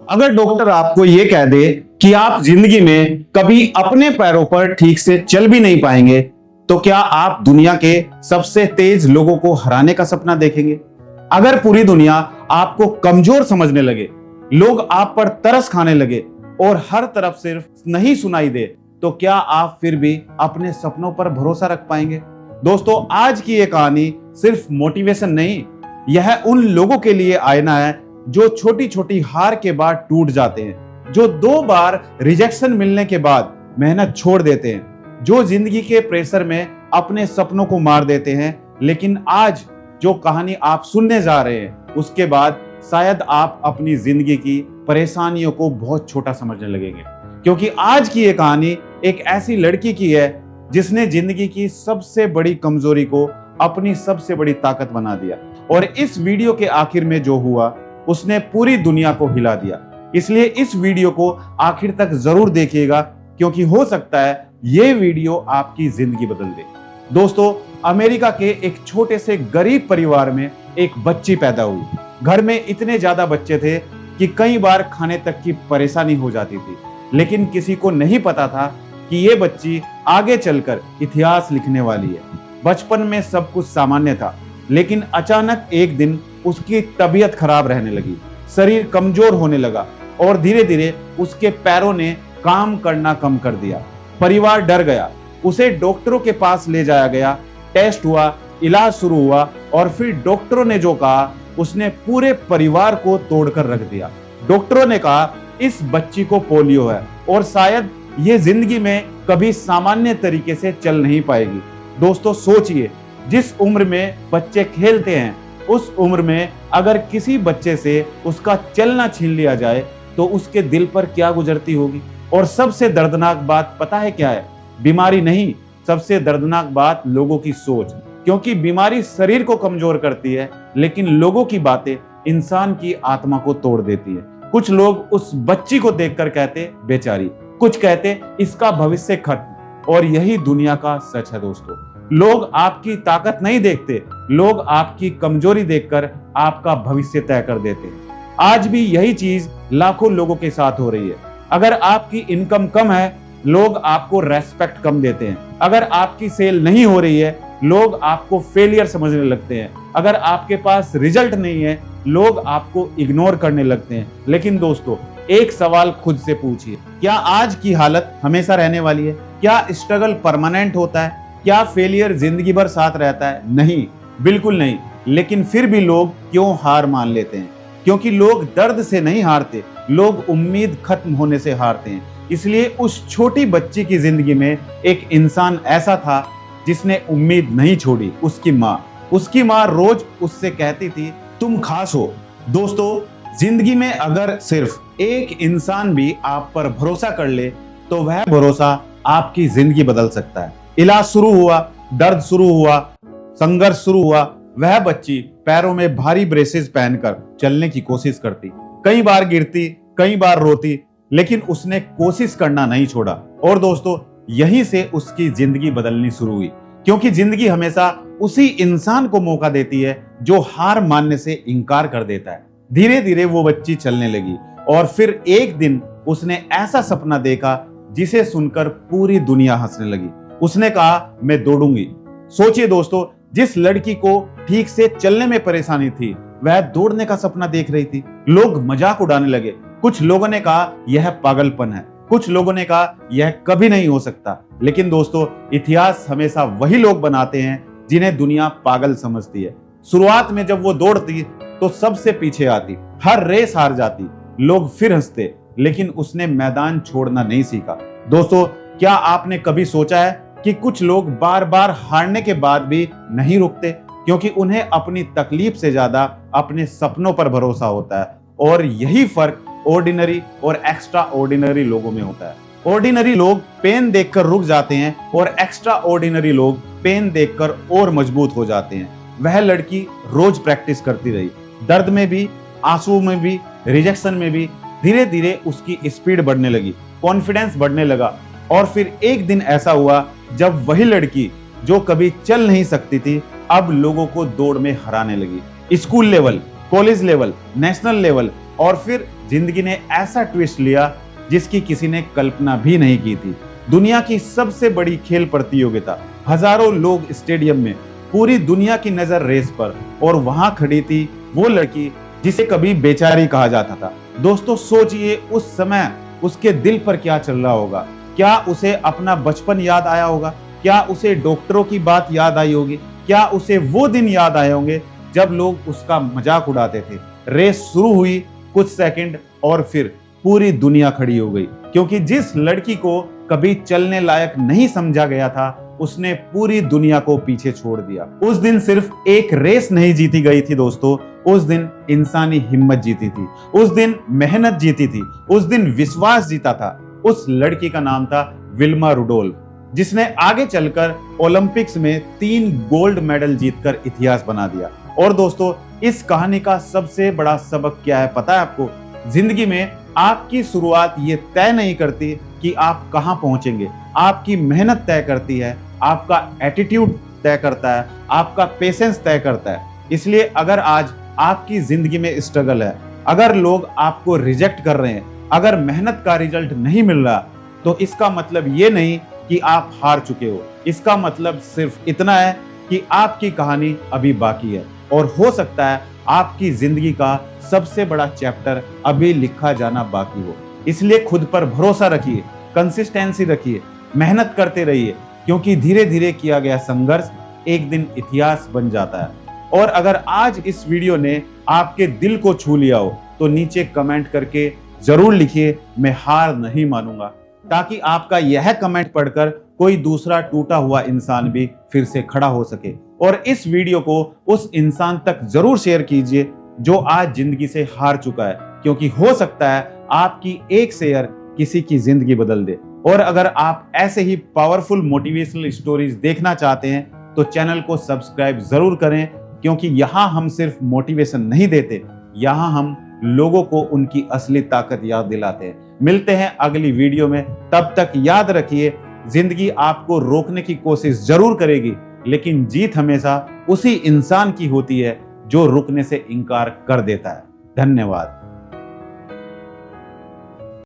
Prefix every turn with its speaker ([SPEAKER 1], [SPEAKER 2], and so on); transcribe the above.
[SPEAKER 1] अगर डॉक्टर आपको यह कह दे कि आप जिंदगी में कभी अपने पैरों पर ठीक से चल भी नहीं पाएंगे, तो क्या आप दुनिया के सबसे तेज लोगों को हराने का सपना देखेंगे? अगर पूरी दुनिया आपको कमजोर समझने लगे, लोग आप पर तरस खाने लगे और हर तरफ सिर्फ नहीं सुनाई दे, तो क्या आप फिर भी अपने सपनों पर भरोसा रख पाएंगे? दोस्तों, आज की ये कहानी सिर्फ मोटिवेशन नहीं, यह उन लोगों के लिए आईना है जो छोटी छोटी हार के बाद टूट जाते हैं, जो 2 बार रिजेक्शन मिलने के बाद मेहनत छोड़ देते हैं, जो जिंदगी के प्रेशर में अपने सपनों को मार देते हैं। लेकिन आज जो कहानी आप सुनने जा रहे हैं, उसके बाद शायद आप अपनी जिंदगी की परेशानियों को बहुत छोटा समझने लगेंगे, क्योंकि आज की ये कहानी एक ऐसी लड़की की है जिसने जिंदगी की सबसे बड़ी कमजोरी को अपनी सबसे बड़ी ताकत बना दिया। और इस वीडियो के आखिर में जो हुआ, उसने पूरी दुनिया को हिला दिया। इसलिए इस वीडियो को आखिर तक जरूर देखिएगा, क्योंकि हो सकता है ये वीडियो आपकी जिंदगी बदल दे। दोस्तों, अमेरिका के एक छोटे से गरीब परिवार में एक बच्ची पैदा हुई। घर में इतने ज्यादा बच्चे थे कि कई बार खाने तक की परेशानी हो जाती थी, लेकिन किसी को नहीं पता था कि ये बच्ची आगे चलकर इतिहास लिखने वाली है। बचपन में सब कुछ सामान्य था, लेकिन अचानक एक दिन उसकी तबीयत खराब रहने लगी, शरीर कमजोर होने लगा और धीरे धीरे उसके पैरों ने काम करना कम कर दिया। परिवार डर गया, उसे डॉक्टरों के पास ले जाया गया, टेस्ट हुआ, इलाज शुरू हुआ और फिर डॉक्टरों ने जो कहा, उसने पूरे परिवार को तोड़कर रख दिया। डॉक्टरों ने कहा इस बच्ची को पोलियो है और शायद ये जिंदगी में कभी सामान्य तरीके से चल नहीं पाएगी। दोस्तों, सोचिए, जिस उम्र में बच्चे खेलते हैं, उस उम्र में अगर किसी बच्चे से उसका चलना छीन लिया जाए तो उसके दिल पर क्या गुजरती होगी। और सबसे दर्दनाक बात पता है क्या है? बीमारी नहीं, सबसे दर्दनाक बात लोगों की सोच, क्योंकि बीमारी शरीर को कमजोर करती है, लेकिन लोगों की बातें इंसान की आत्मा को तोड़ देती है। कुछ लोग उस बच्ची को देखकर कहते बेचारी, कुछ कहते इसका भविष्य खत्म। और यही दुनिया का सच है दोस्तों। लोग आपकी ताकत नहीं देखते, लोग आपकी कमजोरी देखकर आपका भविष्य तय कर देते हैं। आज भी यही चीज लाखों लोगों के साथ हो रही है। अगर आपकी इनकम कम है, लोग आपको रेस्पेक्ट कम देते हैं। अगर आपकी सेल नहीं हो रही है, लोग आपको फेलियर समझने लगते हैं। अगर आपके पास रिजल्ट नहीं है, लोग आपको इग्नोर करने लगते हैं। लेकिन दोस्तों, एक सवाल खुद से पूछिए, क्या आज की हालत हमेशा रहने वाली है? क्या स्ट्रगल परमानेंट होता है? क्या फेलियर जिंदगी भर साथ रहता है? नहीं, बिल्कुल नहीं। लेकिन फिर भी लोग क्यों हार मान लेते हैं? क्योंकि लोग दर्द से नहीं हारते, लोग उम्मीद खत्म होने से हारते हैं। इसलिए उस छोटी बच्ची की जिंदगी में एक इंसान ऐसा था जिसने उम्मीद नहीं छोड़ी, उसकी माँ रोज उससे कहती थी तुम खास हो। दोस्तों, जिंदगी में अगर सिर्फ एक इंसान भी आप पर भरोसा कर ले, तो वह भरोसा आपकी जिंदगी बदल सकता है। इलाज शुरू हुआ, दर्द शुरू हुआ, संघर्ष शुरू हुआ। वह बच्ची पैरों में भारी ब्रेसेस पहनकर चलने की कोशिश करती, कई बार गिरती, कई बार रोती, लेकिन उसने कोशिश करना नहीं छोड़ा। और दोस्तों, यहीं से उसकी जिंदगी बदलनी शुरू हुई, क्योंकि जिंदगी हमेशा उसी इंसान को मौका देती है जो हार मानने से इनकार कर देता है। धीरे धीरे वो बच्ची चलने लगी और फिर एक दिन उसने ऐसा सपना देखा जिसे सुनकर पूरी दुनिया हंसने लगी। उसने कहा मैं दौड़ूंगी। सोचिए दोस्तों, जिस लड़की को ठीक से चलने में परेशानी थी, वह दौड़ने का सपना देख रही थी। लोग मजाक उड़ाने लगे। कुछ लोगों ने कहा यह पागलपन है, कुछ लोगों ने कहा यह कभी नहीं हो सकता। लेकिन दोस्तों, इतिहास हमेशा वही लोग बनाते हैं जिन्हें दुनिया पागल समझती है। शुरुआत में जब वो दौड़ती तो सबसे पीछे आती, हर रेस हार जाती, लोग फिर हंसते, लेकिन उसने मैदान छोड़ना नहीं सीखा। दोस्तों, क्या आपने कभी सोचा है कि कुछ लोग बार बार हारने के बाद भी नहीं रुकते, क्योंकि उन्हें अपनी तकलीफ से ज्यादा अपने सपनों पर भरोसा होता है। और यही फर्क ऑर्डिनरी और एक्स्ट्रा ऑर्डिनरी लोगों में होता है। ऑर्डिनरी लोग पेन देखकर रुक जाते हैं और एक्स्ट्रा ऑर्डिनरी लोग पेन देखकर और मजबूत हो जाते हैं। वह लड़की रोज प्रैक्टिस करती रही, दर्द में भी, आंसू में भी, रिजेक्शन में भी। धीरे धीरे उसकी स्पीड बढ़ने लगी, कॉन्फिडेंस बढ़ने लगा। और फिर एक दिन ऐसा हुआ जब वही लड़की जो कभी चल नहीं सकती थी, अब लोगों को दौड़ में हराने लगी। School level, college level, national level और फिर जिंदगी ने ऐसा ट्विस्ट लिया जिसकी किसी ने कल्पना भी नहीं की थी। दुनिया की सबसे बड़ी खेल प्रतियोगिता, हजारों लोग स्टेडियम में, पूरी दुनिया की नजर रेस पर, और वहां खड़ी थी वो लड़की जिसे कभी बेचारी कहा जाता था। दोस्तों सोचिए उस समय उसके दिल पर क्या चल रहा होगा। क्या उसे अपना बचपन याद आया होगा? क्या उसे डॉक्टरों की बात याद आई होगी? क्या उसे वो दिन याद आए होंगे जब लोग उसका मजाक उड़ाते थे? रेस शुरू हुई, कुछ सेकंड और फिर पूरी दुनिया खड़ी हो गई, क्योंकि जिस लड़की को कभी चलने लायक नहीं समझा गया था उसने पूरी दुनिया को पीछे छोड़ दिया। उस दिन सिर्फ एक रेस नहीं जीती गई थी दोस्तों, उस दिन इंसानी हिम्मत जीती थी, उस दिन मेहनत जीती थी, उस दिन विश्वास जीता था। उस लड़की का नाम था विल्मा रुडोल्फ, जिसने आगे चलकर ओलंपिक्स में 3 गोल्ड मेडल जीतकर इतिहास बना दिया। और दोस्तों इस कहानी का सबसे बड़ा सबक क्या है पता है आपको? जिंदगी में आपकी शुरुआत ये तय नहीं करती कि आप कहां पहुंचेंगे, आपकी मेहनत तय करती है, आपका एटीट्यूड तय करता है, आपका पेशेंस तय करता है। इसलिए अगर आज आपकी जिंदगी में स्ट्रगल है, अगर लोग आपको रिजेक्ट कर रहे हैं, अगर मेहनत का रिजल्ट नहीं मिल रहा, तो इसका मतलब ये नहीं कि आप हार चुके हो। इसका मतलब सिर्फ इतना है कि आपकी कहानी अभी बाकी है, और हो सकता है आपकी जिंदगी का सबसे बड़ा चैप्टर अभी लिखा जाना बाकी हो। इसलिए खुद पर भरोसा रखिए, कंसिस्टेंसी रखिए, मेहनत करते रहिए, क्योंकि धीरे धीरे किया गया संघर्ष एक दिन इतिहास बन जाता है। और अगर आज इस वीडियो ने आपके दिल को छू लिया हो तो नीचे कमेंट करके जरूर लिखिए, मैं हार नहीं मानूंगा, ताकि आपका यह कमेंट पढ़कर कोई दूसरा टूटा हुआ इंसान भी फिर से खड़ा हो सके। और इस वीडियो को उस इंसान तक जरूर शेयर कीजिए जो आज जिंदगी से हार चुका है, क्योंकि हो सकता है आपकी एक शेयर किसी की जिंदगी बदल दे। और अगर आप ऐसे ही पावरफुल मोटिवेशनल स्टोरीज देखना चाहते हैं तो चैनल को सब्सक्राइब जरूर करें, क्योंकि यहाँ हम सिर्फ मोटिवेशन नहीं देते, यहाँ हम लोगों को उनकी असली ताकत याद दिलाते हैं। मिलते हैं अगली वीडियो में, तब तक याद रखिए जिंदगी आपको रोकने की कोशिश जरूर करेगी, लेकिन जीत हमेशा उसी इंसान की होती है जो रुकने से इनकार कर देता है। धन्यवाद।